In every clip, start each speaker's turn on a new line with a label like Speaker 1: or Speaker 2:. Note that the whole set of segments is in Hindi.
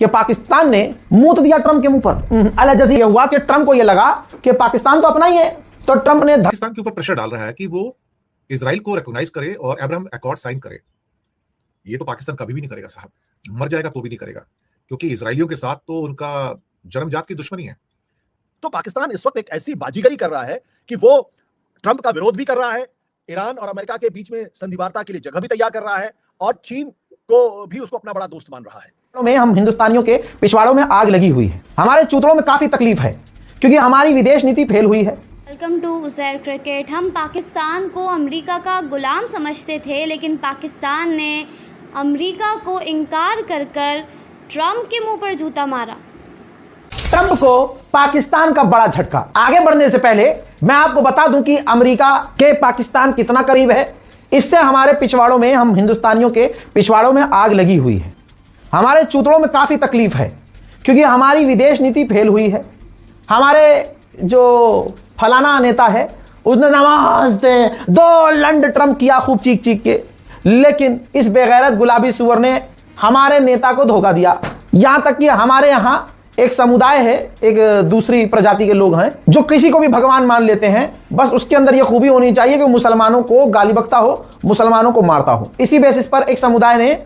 Speaker 1: कि पाकिस्तान ने मुंह तो दिया ट्रंप के मुंह पर। अल जजीरा हुआ कि ट्रंप को यह लगा कि पाकिस्तान तो अपना ही है, तो ट्रंप ने
Speaker 2: पाकिस्तान के ऊपर प्रेशर डाल रहा है कि वो इजराइल को रिकॉग्नाइज करे और अब्राहम अकॉर्ड साइन करे। ये तो पाकिस्तान कभी भी नहीं करेगा साहब, मर जाएगा तो भी नहीं करेगा, क्योंकि इजराइलियों के साथ तो उनका जन्मजात की दुश्मनी है।
Speaker 3: तो पाकिस्तान इस वक्त एक ऐसी बाजीगरी कर रहा है कि वो ट्रंप का विरोध भी कर रहा है, ईरान और अमेरिका के बीच में संधि वार्ता के लिए जगह भी तैयार कर रहा है और चीन को भी उसको अपना बड़ा दोस्त मान रहा है।
Speaker 1: में हम हिंदुस्तानियों के पिछवाड़ों में आग लगी हुई है, हमारे चूतड़ों में काफी तकलीफ है क्योंकि हमारी विदेश नीति फेल हुई है।
Speaker 4: Welcome to Uzair cricket. हम पाकिस्तान को अमेरिका का गुलाम समझते थे, लेकिन पाकिस्तान ने अमेरिका को इनकार कर ट्रंप के मुंह पर जूता मारा।
Speaker 1: ट्रंप को पाकिस्तान का बड़ा झटका। आगे बढ़ने से पहले मैं आपको बता दूं कि अमेरिका के पाकिस्तान कितना करीब है। इससे हमारे पिछवाड़ों में, हम हिंदुस्तानियों के पिछवाड़ों में आग लगी हुई है, हमारे चूतड़ों में काफी तकलीफ है क्योंकि हमारी विदेश नीति फेल हुई है। हमारे जो फलाना नेता है उसने नमस्ते दो लंड ट्रंप किया खूब चीख चीख के, लेकिन इस बेगैरत गुलाबी सुअर ने हमारे नेता को धोखा दिया। यहां तक कि हमारे यहां एक समुदाय है, एक दूसरी प्रजाति के लोग हैं जो किसी को भी भगवान मान लेते हैं, बस उसके अंदर यह खूबी होनी चाहिए कि मुसलमानों को गाली बकता हो, मुसलमानों को मारता हो। इसी बेसिस पर एक समुदाय ने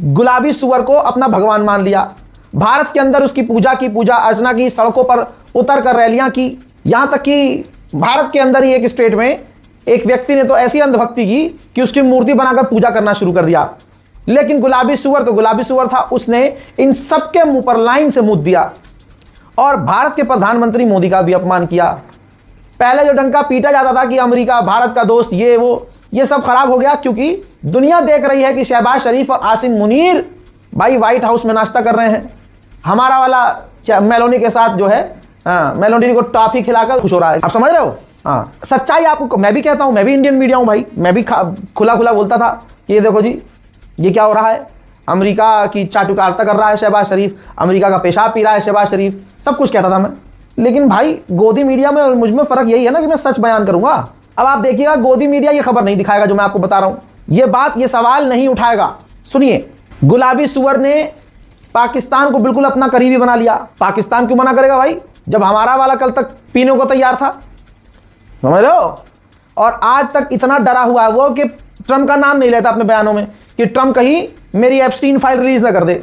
Speaker 1: गुलाबी सुअर को अपना भगवान मान लिया। भारत के अंदर उसकी पूजा अर्चना की, सड़कों पर उतर कर रैलियां की। यहां तक कि भारत के अंदर ही एक स्टेट में एक व्यक्ति ने तो ऐसी अंधभक्ति की कि उसकी मूर्ति बनाकर पूजा करना शुरू कर दिया। लेकिन गुलाबी सुअर तो गुलाबी सुअर था, उसने इन सबके मुंह पर लाइन से मुद्द दिया और भारत के प्रधानमंत्री मोदी का भी अपमान किया। पहले जो डंका पीटा जाता था कि अमेरिका भारत का दोस्त, ये सब खराब हो गया क्योंकि दुनिया देख रही है कि शहबाज शरीफ और आसिम मुनीर भाई व्हाइट हाउस में नाश्ता कर रहे हैं। हमारा वाला मेलोनी के साथ जो है, मेलोनी को टॉफी खिलाकर खुश हो रहा है। आप समझ रहे हो? हाँ, सच्चाई आपको मैं भी कहता हूं, मैं भी इंडियन मीडिया हूं भाई, मैं भी खुला बोलता था कि ये देखो जी ये क्या हो रहा है, अमेरिका की चाटुकारिता कर रहा है शहबाज शरीफ, अमेरिका का पेशाब पी रहा है शहबाज शरीफ, सब कुछ कहता था मैं। लेकिन भाई गोदी मीडिया में और मुझ में फर्क यही है ना कि मैं सच बयान करूंगा। अब आप देखिएगा, गोदी मीडिया ये खबर नहीं दिखाएगा जो मैं आपको बता रहा हूं, ये सवाल नहीं उठाएगा। सुनिए, गुलाबी सुअर ने पाकिस्तान को बिल्कुल अपना करीबी बना लिया। पाकिस्तान क्यों मना करेगा भाई, जब हमारा वाला कल तक पीने को तैयार था, समझ रहे हो? और आज तक इतना डरा हुआ है वो कि ट्रंप का नाम नहीं लेता अपने बयानों में कि ट्रंप कहीं मेरी एप्स्टीन फाइल रिलीज ना कर दे।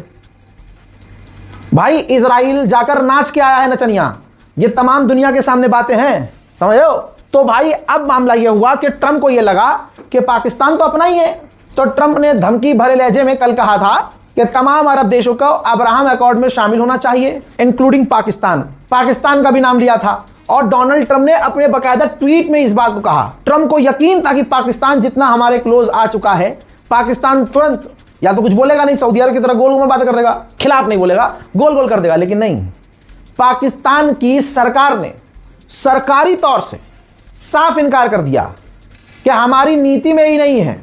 Speaker 1: भाई इजराइल जाकर नाच के आया है नचनिया, ये तमाम दुनिया के सामने बातें हैं, समझ रहे हो? तो भाई अब मामला यह हुआ कि ट्रंप को यह लगा कि पाकिस्तान तो अपना ही है, तो ट्रंप ने धमकी भरे लहजे में कल कहा था कि तमाम अरब देशों को अब्राहम अकॉर्ड में शामिल होना चाहिए, इंक्लूडिंग पाकिस्तान का भी नाम लिया था। और डोनाल्ड ट्रंप ने अपने बकायदा ट्वीट में इस बात को कहा। ट्रंप को यकीन था कि पाकिस्तान जितना हमारे क्लोज आ चुका है, पाकिस्तान तुरंत या तो कुछ बोलेगा नहीं, सऊदी अरब की तरह गोल गोल बातें कर देगा, खिलाफ नहीं बोलेगा, गोल गोल कर देगा। लेकिन नहीं, पाकिस्तान की सरकार ने सरकारी तौर से साफ इनकार कर दिया कि हमारी नीति में ही नहीं है,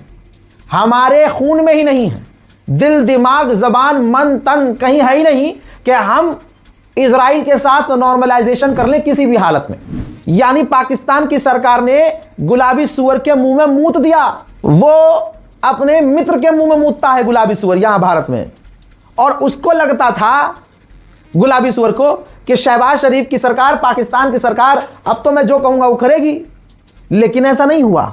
Speaker 1: हमारे खून में ही नहीं है, दिल दिमाग जबान मन तन कहीं है ही नहीं कि हम इजराइल के साथ नॉर्मलाइजेशन कर लें किसी भी हालत में। यानी पाकिस्तान की सरकार ने गुलाबी सुअर के मुंह में मूत दिया। वो अपने मित्र के मुंह में मूतता है गुलाबी सुअर यहां भारत में, और उसको लगता था गुलाबी सुअर को कि शहबाज शरीफ की सरकार, पाकिस्तान की सरकार अब तो मैं जो कहूंगा वो करेगी। लेकिन ऐसा नहीं हुआ।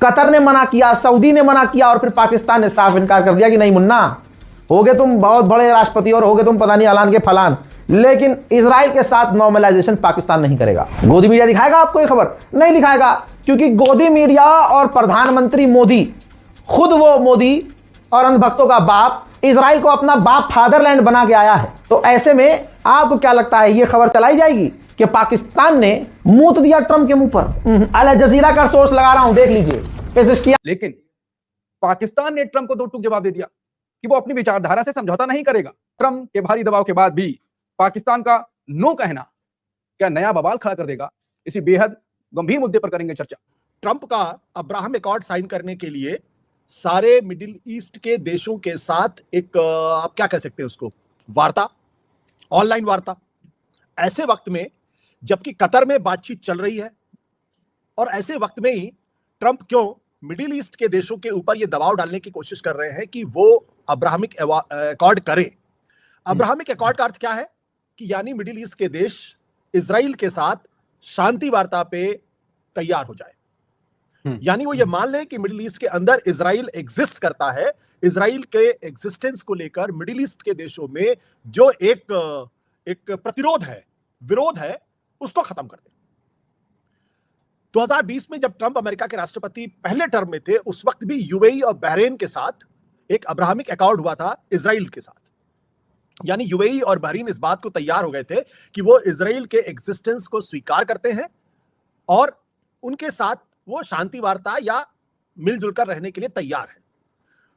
Speaker 1: कतर ने मना किया, सऊदी ने मना किया और फिर पाकिस्तान ने साफ इनकार कर दिया कि नहीं मुन्ना, होगे तुम बहुत बड़े राष्ट्रपति और होगे तुम पता नहीं अलान के फलान, लेकिन इजराइल के साथ नॉर्मलाइजेशन पाकिस्तान नहीं करेगा। गोदी मीडिया दिखाएगा आपको ये खबर? नहीं दिखाएगा, क्योंकि गोदी मीडिया और प्रधानमंत्री मोदी, खुद वो मोदी और अंधभक्तों का बाप, इजराइल को अपना बाप फादरलैंड बना के आया है। तो ऐसे में आपको क्या लगता है ये खबर चलाई जाएगी कि पाकिस्तान ने मुंह तो दिया ट्रंप के मुंह पर? अल जजीरा का सोर्स लगा रहा हूं, देख लीजिए, पेश किया।
Speaker 5: लेकिन पाकिस्तान ने ट्रंप को दो टूक जवाब दे दिया कि वो अपनी विचारधारा से समझौता नहीं करेगा। ट्रंप के भारी दबाव के बाद भी पाकिस्तान का नो कहना क्या नया बवाल खड़ा कर देगा? इसी बेहद गंभीर मुद्दे पर करेंगे चर्चा।
Speaker 3: ट्रंप का अब्राहम अकॉर्ड साइन करने के लिए सारे मिडिल ईस्ट के देशों के साथ एक आप क्या कह सकते हैं उसको, वार्ता, ऑनलाइन वार्ता। ऐसे वक्त में जबकि कतर में बातचीत चल रही है और ऐसे वक्त में ही ट्रंप क्यों मिडिल ईस्ट के देशों के ऊपर ये दबाव डालने की कोशिश कर रहे हैं कि वो अब्राहमिक अकॉर्ड करें। अब्राहमिक अकॉर्ड का अर्थ क्या है कि यानी मिडिल ईस्ट के देश इजराइल के साथ शांति वार्ता पे तैयार हो जाए। यानी वो ये मान लें कि मिडिल ईस्ट के अंदर इजराइल एग्जिस्ट करता है, इजराइल के एग्जिस्टेंस को लेकर मिडिल ईस्ट के देशों में जो एक प्रतिरोध है, विरोध है, उसको खत्म कर दे। 2020 में जब ट्रंप अमेरिका के राष्ट्रपति पहले टर्म में थे, उस वक्त भी यूएई और बहरीन के साथ एक अब्राहमिक अकॉर्ड हुआ था इजराइल के साथ। यानी यूएई और बहरीन इस बात को तैयार हो गए थे कि वो इजराइल के एग्जिस्टेंस को स्वीकार करते हैं और उनके साथ वो शांति वार्ता या मिलजुल कर रहने के लिए तैयार है।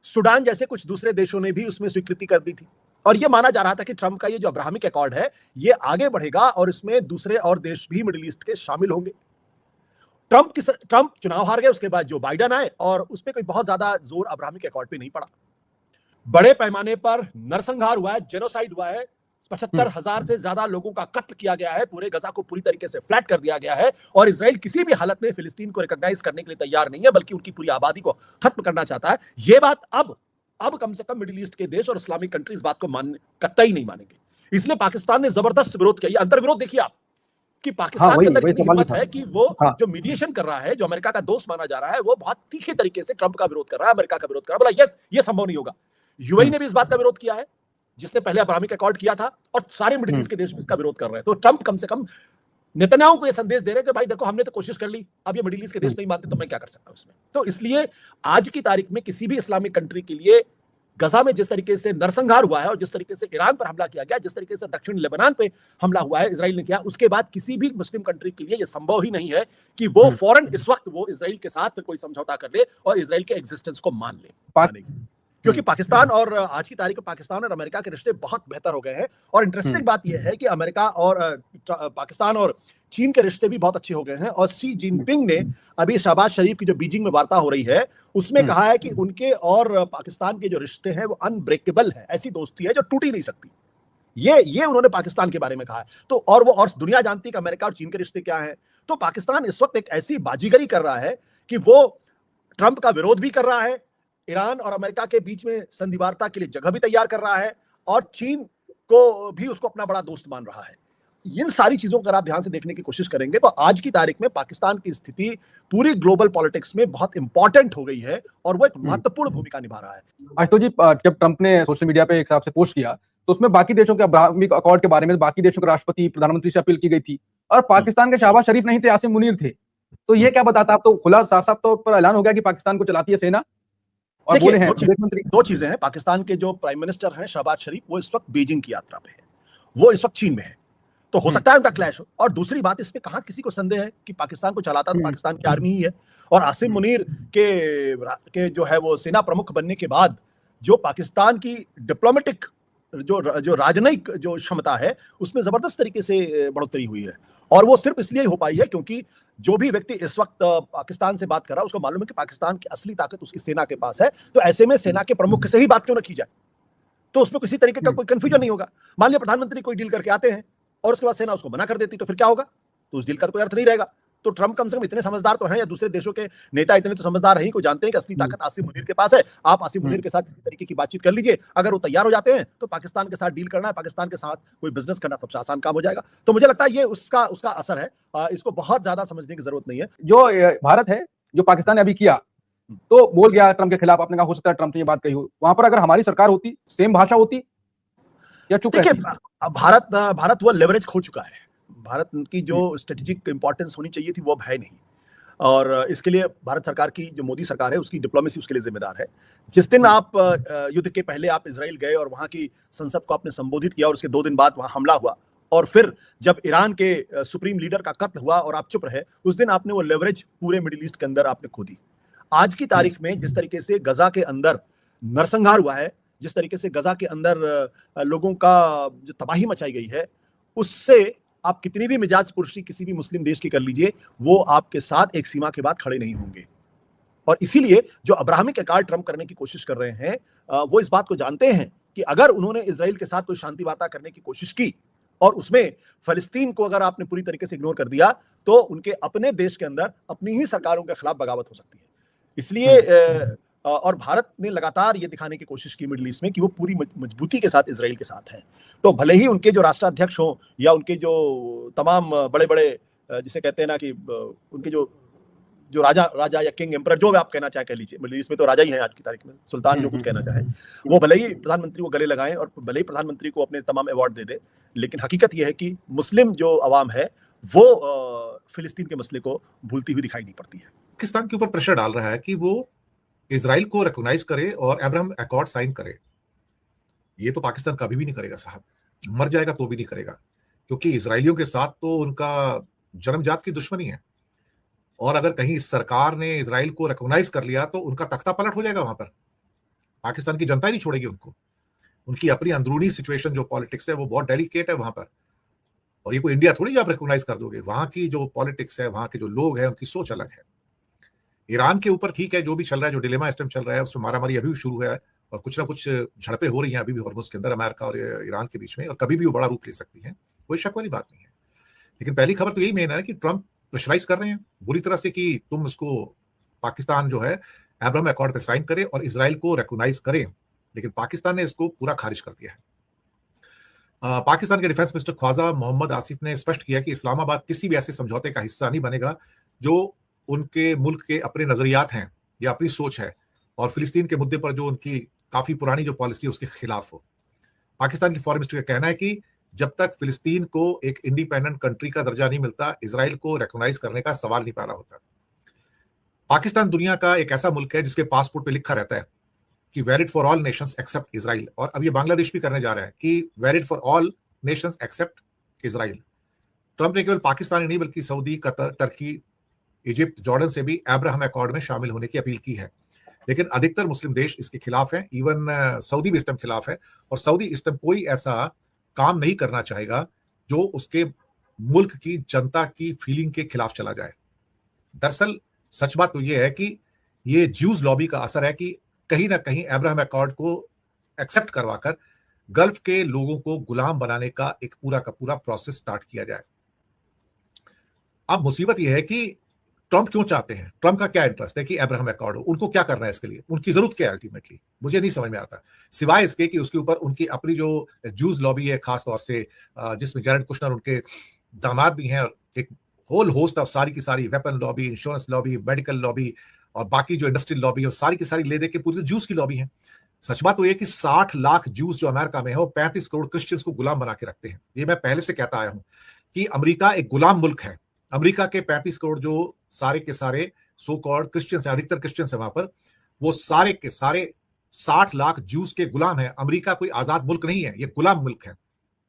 Speaker 3: सूडान जैसे कुछ दूसरे देशों ने भी उसमें स्वीकृति कर दी थी और यह माना जा रहा था कि ट्रंप का ये जो अब्राहमिक अकॉर्ड है ये आगे बढ़ेगा और इसमें दूसरे और देश भी मिडिल ईस्ट के शामिल होंगे। ट्रंप चुनाव हार गए, उसके बाद जो बाइडेन आए और उस पर कोई बहुत ज्यादा जोर अब्राहमिक अकॉर्ड पे नहीं पड़ा। बड़े पैमाने पर नरसंहार हुआ है, जेनोसाइड हुआ है, 75,000 से ज्यादा लोगों का कत्ल किया गया है, पूरे गजा को पूरी तरीके से फ्लैट कर दिया गया है और इजराइल किसी भी हालत में फिलिस्तीन को रिकॉग्नाइज करने के लिए तैयार नहीं है, बल्कि उनकी पूरी आबादी को खत्म करना चाहता है। यह बात अब कम से कम मिडिल ईस्ट के देश और इस्लामिक कंट्रीज बात को कतई नहीं मानेंगे। इसलिए पाकिस्तान ने जबरदस्त विरोध किया। अंतर विरोध देखिए आप कि पाकिस्तान के अंदर इतनी हिम्मत है कि वो जो मीडिएशन कर रहा है, जो अमेरिका का दोस्त माना जा रहा है, वो बहुत तीखे तरीके से ट्रंप का विरोध कर रहा है, अमेरिका का विरोध कर रहा है। बोला ये संभव नहीं होगा। यूएई ने भी इस बात का विरोध किया है, जिसने पहले अब्राहमिक अकॉर्ड किया था, और सारे मिडिल ईस्ट के देश इसका विरोध कर रहे हैं। तो ट्रंप कम से कम नेतन्याहू को यह संदेश दे रहे हैं कि भाई देखो, हमने तो कोशिश कर ली, अब ये मिडिल ईस्ट के देश नहीं मानते तो मैं क्या कर सकता हूं इसमें। तो इसलिए आज की तारीख में किसी भी इस्लामिक कंट्री के लिए गजा में जिस तरीके से नरसंहार हुआ है और जिस तरीके से ईरान पर हमला किया गया, जिस तरीके से दक्षिण लेबनान पे हमला हुआ है इजराइल ने किया, उसके बाद किसी भी मुस्लिम कंट्री के लिए यह संभव ही नहीं है कि वो फौरन इस वक्त वो इजराइल के साथ कोई समझौता कर ले और इजराइल के एग्जिस्टेंस को मान ले। क्योंकि पाकिस्तान और आज की तारीख में पाकिस्तान और अमेरिका के रिश्ते बहुत बेहतर हो गए हैं। और इंटरेस्टिंग बात यह है कि अमेरिका और पाकिस्तान और चीन के रिश्ते भी बहुत अच्छे हो गए हैं। और शी जिनपिंग ने अभी शहबाज शरीफ की जो बीजिंग में वार्ता हो रही है उसमें कहा है कि उनके और पाकिस्तान के जो रिश्ते हैं वो अनब्रेकेबल है, ऐसी दोस्ती है जो टूट ही नहीं सकती। ये उन्होंने पाकिस्तान के बारे में कहा है। तो और दुनिया जानती है कि अमेरिका और चीन के रिश्ते क्या हैं। तो पाकिस्तान इस वक्त एक ऐसी बाजीगरी कर रहा है कि वो ट्रंप का विरोध भी कर रहा है, ईरान और अमेरिका के बीच में संधि वार्ता के लिए जगह भी तैयार कर रहा है और चीन को भी उसको अपना बड़ा दोस्त मान रहा है। इन सारी चीजों को अगर आप ध्यान से देखने की कोशिश करेंगे तो आज की तारीख में पाकिस्तान की स्थिति पूरी ग्लोबल पॉलिटिक्स में बहुत इंपॉर्टेंट हो गई है और वो एक महत्वपूर्ण भूमिका निभा रहा है।
Speaker 5: आशुतोष जी, जब ट्रंप ने सोशल मीडिया पे एक हिसाब से पोस्ट किया तो उसमें बाकी देशों के अब्राहमिक अकॉर्ड के बारे में बाकी देशों के राष्ट्रपति, प्रधानमंत्री से अपील की गई थी और पाकिस्तान के शहबाज शरीफ नहीं थे, आसिम मुनीर थे। तो ये क्या बताता? आप तो खुला साफ तौर पर ऐलान हो गया कि पाकिस्तान को चलाती है सेना। और बोले हैं
Speaker 3: दो चीजें हैं। पाकिस्तान के जो प्राइम मिनिस्टर हैं शहबाज शरीफ, वो इस वक्त बीजिंग की यात्रा पे है, वो इस वक्त चीन में है, तो हो सकता है उनका क्लैश हो। और दूसरी बात, इसमें कहां किसी को संदेह है कि पाकिस्तान को चलाता तो पाकिस्तान की आर्मी ही है। और आसिम मुनीर के जो है वो सेना प्रमुख बनने के बाद जो पाकिस्तान की डिप्लोमेटिक जो राजनयिक जो क्षमता है उसमें जबरदस्त तरीके से बढ़ोतरी हुई है। और वो सिर्फ इसलिए हो पाई है क्योंकि जो भी व्यक्ति इस वक्त पाकिस्तान से बात कर रहा है उसको मालूम है कि पाकिस्तान की असली ताकत उसकी सेना के पास है। तो ऐसे में सेना के प्रमुख से ही बात क्यों न की जाए, तो उसमें किसी तरीके का कोई कंफ्यूजन नहीं होगा। मान लिया प्रधानमंत्री कोई डील करके आते हैं और उसके बाद सेना उसको मना कर देती, तो फिर क्या होगा? तो उस डील का कोई अर्थ नहीं रहेगा। तो ट्रंप कम से कम इतने समझदार तो हैं, या दूसरे देशों के नेता इतने तो समझदार हैं, को जानते हैं कि असली ताकत आसिम मुनीर के पास है। आप आसिम मुनीर के साथ किसी तरीके की बातचीत कर लीजिए, अगर वो तैयार हो जाते हैं तो पाकिस्तान के साथ डील करना है, पाकिस्तान के साथ कोई बिजनेस करना सबसे आसान काम हो जाएगा। तो मुझे लगता है ये उसका असर है, इसको बहुत ज्यादा समझने की जरूरत नहीं है।
Speaker 5: जो भारत है, जो पाकिस्तान ने अभी किया तो बोल गया ट्रंप के खिलाफ, आपने कहा हो सकता है ट्रंप ने ये बात कही हो, वहां पर अगर हमारी सरकार होती सेम भाषा होती या चुप रहती?
Speaker 3: भारत वो लेवरेज खो चुका है। भारत की जो स्ट्रेटेजिक इंपॉर्टेंस होनी चाहिए थी वो अब है नहीं। और इसके लिए भारत सरकार की जो मोदी सरकार है उसकी डिप्लोमेसी उसके लिए जिम्मेदार है। जिस दिन आप युद्ध के पहले आप इजराइल गए और वहां की संसद को आपने संबोधित किया और उसके 2 दिन बाद वहां हमला हुआ, और फिर जब ईरान के सुप्रीम लीडर का कत्ल हुआ और आप चुप रहे, उस दिन आपने वो लेवरेज पूरे मिडिल ईस्ट के अंदर आपने खो दी। आज की तारीख में जिस तरीके से गजा के अंदर नरसंहार हुआ है, जिस तरीके से गजा के अंदर लोगों का जो तबाही मचाई गई है, उससे आप कितनी भी मिजाज पुरुषी किसी भी मुस्लिम देश की कर लीजिए, वो आपके साथ एक सीमा के बाद खड़े नहीं होंगे। और इसीलिए जो अब्राहमिक अकॉर्ड ट्रंप करने की कोशिश कर रहे हैं, वो इस बात को जानते हैं कि अगर उन्होंने इजराइल के साथ कोई शांति वार्ता करने की कोशिश की और उसमें फलस्तीन को अगर आपने पूरी तरीके से इग्नोर कर दिया, तो उनके अपने देश के अंदर अपनी ही सरकारों के खिलाफ बगावत हो सकती है। इसलिए और भारत ने लगातार ये दिखाने की कोशिश की मिडिल ईस्ट में कि वो पूरी मजबूती के साथ इजराइल के साथ है। तो भले ही उनके जो राष्ट्राध्यक्ष हों या उनके जो तमाम बड़े-बड़े जिसे कहते हैं ना कि उनके जो जो राजा या किंग एम्परर जो भी आप कहना चाहे कह लीजिए, मिडिल ईस्ट में तो राजा ही है आज की तारीख में, सुल्तान जो कुछ कहना चाहे, वो भले ही प्रधानमंत्री को गले लगाएं और भले ही प्रधानमंत्री को अपने तमाम अवार्ड दे दे, लेकिन हकीकत यह है कि मुस्लिम जो अवाम है वो फिलिस्तीन के मसले को भूलती हुई दिखाई नहीं पड़ती है।
Speaker 2: पाकिस्तान के ऊपर प्रेशर डाल रहा है कि वो इजराइल को रिकॉग्नाइज करे और अब्राहम अकॉर्ड साइन करे। ये तो पाकिस्तान कभी भी नहीं करेगा साहब, मर जाएगा तो भी नहीं करेगा, क्योंकि इजरायलियों के साथ तो उनका जन्मजात की दुश्मनी है। और अगर कहीं सरकार ने इजराइल को रिकॉग्नाइज कर लिया तो उनका तख्ता पलट हो जाएगा वहां पर। पाकिस्तान की जनता ही नहीं छोड़ेगी उनको। उनकी अपनी अंदरूनी सिचुएशन जो पॉलिटिक्स है वो बहुत डेलिकेट है वहां पर, और ये कोई इंडिया थोड़ी जो आप रिकॉग्नाइज कर दोगे। वहां की जो पॉलिटिक्स है, वहां के जो लोग हैं, उनकी सोच अलग है। ईरान के ऊपर ठीक है, जो भी चल रहा है, जो डिलेमा इस टाइम चल रहा है, उसमें मारामारी अभी भी शुरू है और कुछ ना कुछ झड़पें हो रही हैं अभी भी हॉर्मुज़ के अंदर, अमेरिका और ईरान के बीच में, और कभी भी वो बड़ा रूप ले सकती है, कोई शक वाली बात नहीं है। लेकिन पहली खबर तो यही मेन है कि ट्रंप प्रेशराइज कर रहे हैं बुरी तरह से कि तुम इसको, पाकिस्तान जो है अब्राहम अकॉर्ड पे साइन करे और इजराइल को रिकॉग्नाइज करे, लेकिन पाकिस्तान ने इसको पूरा खारिज कर दिया है। पाकिस्तान के डिफेंस मिनिस्टर ख्वाजा मोहम्मद आसिफ ने स्पष्ट किया कि इस्लामाबाद किसी भी ऐसे समझौते का हिस्सा नहीं बनेगा जो उनके मुल्क के अपने नजरियात हैं या अपनी सोच है, और फिलिस्तीन के मुद्दे पर जो उनकी काफी पुरानी जो पॉलिसी है उसके खिलाफ हो। पाकिस्तान की फॉरेन मिनिस्टर का कहना है कि जब तक फिलिस्तीन को एक इंडिपेंडेंट कंट्री का दर्जा नहीं मिलता, इजराइल को रिकॉग्नाइज करने का सवाल नहीं पैदा होता। पाकिस्तान दुनिया का एक ऐसा मुल्क है जिसके पासपोर्ट पे लिखा रहता है कि valid for all nations except Israel, और अब ये बांग्लादेश भी करने जा रहा है कि valid for all nations except Israel. Trump ने केवल पाकिस्तान ही नहीं बल्कि Saudi, Qatar, Turkey, Egypt, Jordan से भी अब्राहम अकॉर्ड में शामिल होने की अपील की है, लेकिन अधिकतर मुस्लिम देश इसके खिलाफ हैं। इवन सऊदी भी इस टाइम खिलाफ है, और सऊदी इस टाइम कोई ऐसा काम नहीं करना चाहेगा जो उसके मुल्क की जनता की फीलिंग के खिलाफ चला जाए। दरअसल सच बात तो यह है कि ये ज्यूज लॉबी का असर है कि कहीं ना कहीं अब्राहम अकॉर्ड को एक्सेप्ट करवाकर गल्फ के लोगों को गुलाम बनाने का एक पूरा का पूरा प्रोसेस स्टार्ट किया जाए। अब मुसीबत यह है कि ट्रंप क्यों चाहते हैं, ट्रंप का क्या इंटरेस्ट है कि अब्राहम अकॉर्ड हो, उनको क्या करना है इसके लिए, उनकी जरूरत क्या है अल्टीमेटली, मुझे नहीं समझ में आता, सिवाय इसके कि उसके ऊपर उनकी अपनी जो जूस लॉबी है, खास तौर से जिसमें जैरेड कुशनर उनके दामाद भी हैं, और एक होल होस्ट ऑफ सारी की सारी weapon lobby, insurance lobby, medical lobby और बाकी जो इंडस्ट्रियल लॉबी है, सारी की सारी ले दे के पूरी जूस की लॉबी है। सच बात तो ये कि 60 लाख जूस जो अमेरिका में है वो 35 करोड़ क्रिश्चियंस को गुलाम बना के रखते हैं। ये मैं पहले से कहता आया हूं कि अमेरिका एक गुलाम मुल्क है। अमेरिका के 35 करोड़ जो सारे के सारे सो कॉल्ड क्रिश्चियंस है, अधिकतर क्रिश्चियंस है वहां पर, वो सारे के सारे 60 लाख जूस के गुलाम है। अमेरिका कोई आजाद मुल्क नहीं है, ये गुलाम मुल्क है।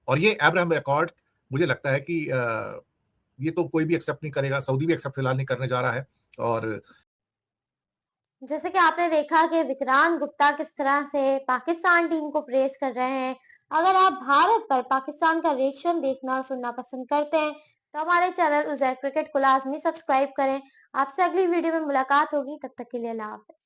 Speaker 2: और ये अब्राहम अकॉर्ड मुझे लगता है कि ये तो कोई भी एक्सेप्ट नहीं करेगा, सऊदी भी एक्सेप्ट फिलहाल नहीं करने जा रहा है। और
Speaker 6: जैसे कि आपने देखा कि विक्रांत गुप्ता किस तरह से पाकिस्तान टीम को प्रेस कर रहे हैं। अगर आप भारत पर पाकिस्तान का रिएक्शन देखना और सुनना पसंद करते हैं तो हमारे चैनल उज़ैर क्रिकेट को लाजमी सब्सक्राइब करें। आपसे अगली वीडियो में मुलाकात होगी, तब तक के लिए अल्लाह हाफ़िज़।